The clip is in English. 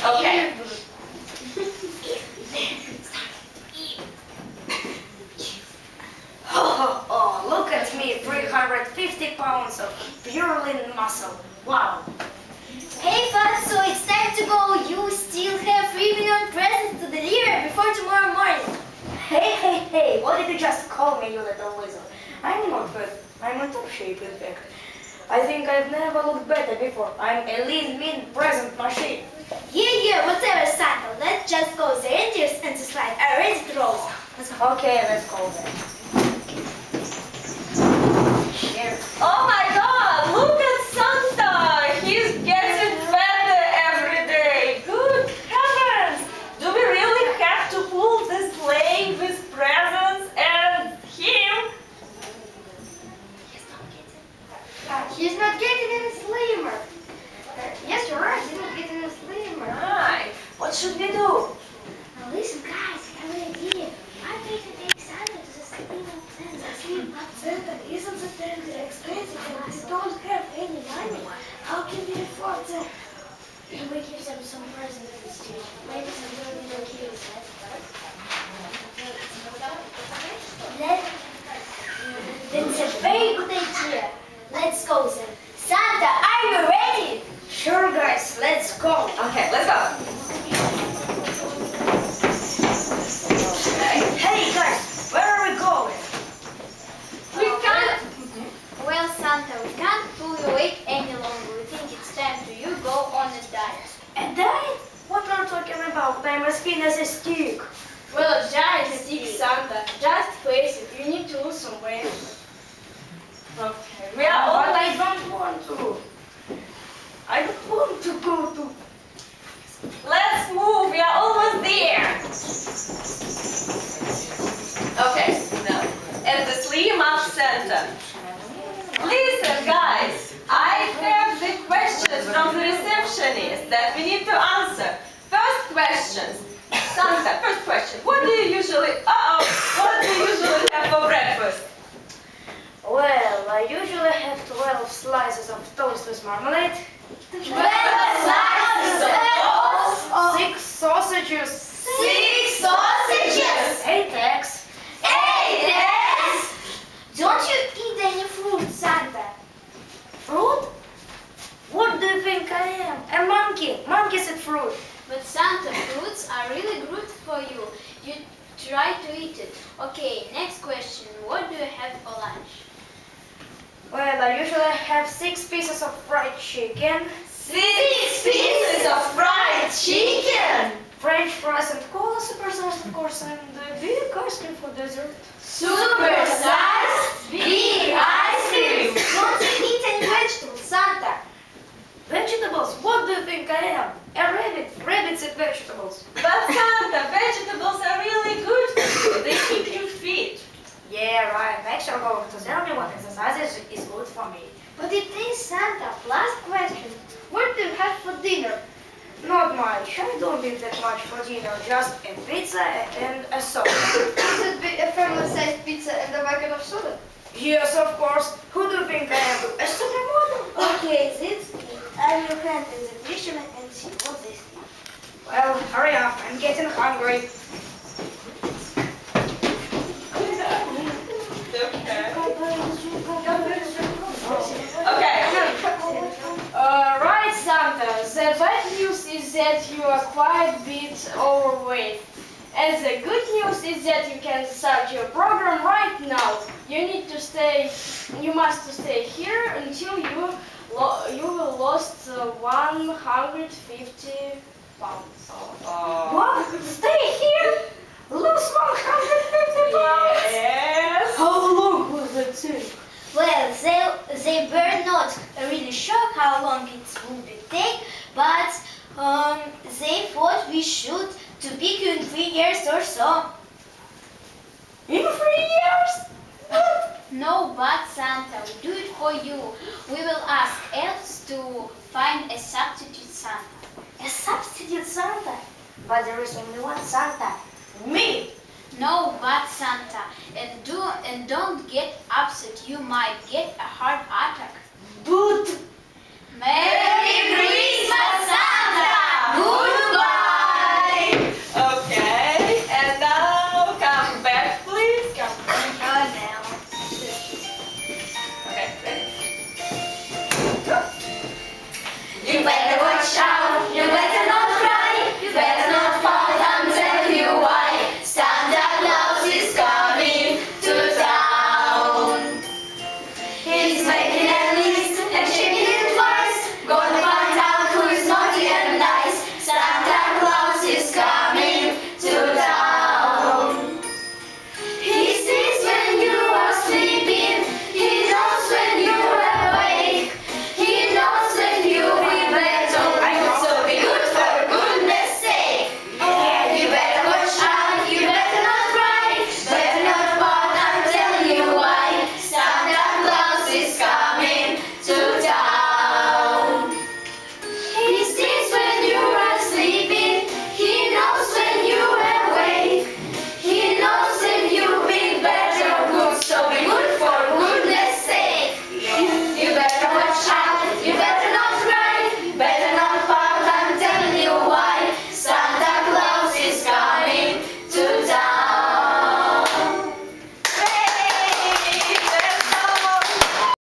Okay. Oh, look at me, 350 pounds of pure lean muscle. Wow. Hey Fat, so it's time to go. You still have 3 million presents to deliver before tomorrow morning. Hey, what did you just call me, you little weasel? I'm not fat. I'm in top shape, in fact. I think I've never looked better before. I'm a lean, mean present machine. Yeah, whatever, Santa. Let's just go. The reindeers and the slide are ready to roll. Okay, let's go then. Here. Oh my God! Look at Santa! He's getting better every day. Good heavens! Do we really have to pull this sleigh with presents and him? He's not getting any slimmer. Yes, you're right. He's not getting any slimmer. Right. What should we do? Now listen, guys. I have an idea. Why don't you take Santa to the sleeping tent? The sleeping center isn't the tent expensive and we don't have any money. How can we afford that? And we give them some presents instead. Maybe some little kids. That's a very good idea. Let's go then. Santa, are you ready? Sure, guys, let's go. Okay, let's go. Okay. Hey, guys, where are we going? We can't. Well, Santa, we can't pull you awake any longer. We think it's time to you go on a diet. A diet? What are you talking about? I'm as thin as a stick. Well, giant stick, Santa. Just face it. You need to lose some weight. Okay. We are all. But I don't want to. I don't want to go to. Let's move. We are almost there. Okay. Now, at the Slim Up Center. Listen, guys. I have the questions from the receptionist that we need to answer. First questions. Santa, first question. What do you usually? What do you usually have for breakfast? Well, I usually have 12 slices of toast with marmalade. 12 slices of toast? 6 sausages. 6 sausages? 8 eggs. 8 eggs? Don't you eat any fruit, Santa? Fruit? What do you think I am? A monkey. Monkeys eat fruit. But Santa, fruits are really good for you. You try to eat it. Okay, next question. What do you have for lunch? Well, I usually have 6 pieces of fried chicken, 6 pieces of fried chicken. French fries and cola, supersized of course, and big ice cream for dessert. Super-sized big ice cream. Don't you eat any vegetables, Santa? Vegetables? What do you think I am? A rabbit. Rabbits eat vegetables. But Santa, vegetables are really good for you. They keep you fit. Yeah, right. Make sure going to tell me what exercises is good for me. But it is Santa. Last question. What do you have for dinner? Not much. I don't eat that much for dinner. Just a pizza and a soda. Could it be a family-sized pizza and a bucket of soda? Yes, of course. Who do you think I am? A supermodel? Okay, that's it. I will hand in the fisherman and see what they think. Well, hurry up. I'm getting hungry. Okay. Right, Santa. The bad news is that you are quite a bit overweight. And the good news is that you can start your program right now. You must stay here until you will lost 150 pounds. What? Stay here? Lose 150 pounds? Yes. How long will that take? Well, they were not really sure how long it would take, but they thought we should to pick you in 3 years or so. In 3 years? No, but Santa, we do it for you. We will ask elves to find a substitute Santa. A substitute Santa? But there is only one Santa. Me! No, but Santa, and don't get upset. You might get a heart attack. But Merry Christmas, Santa!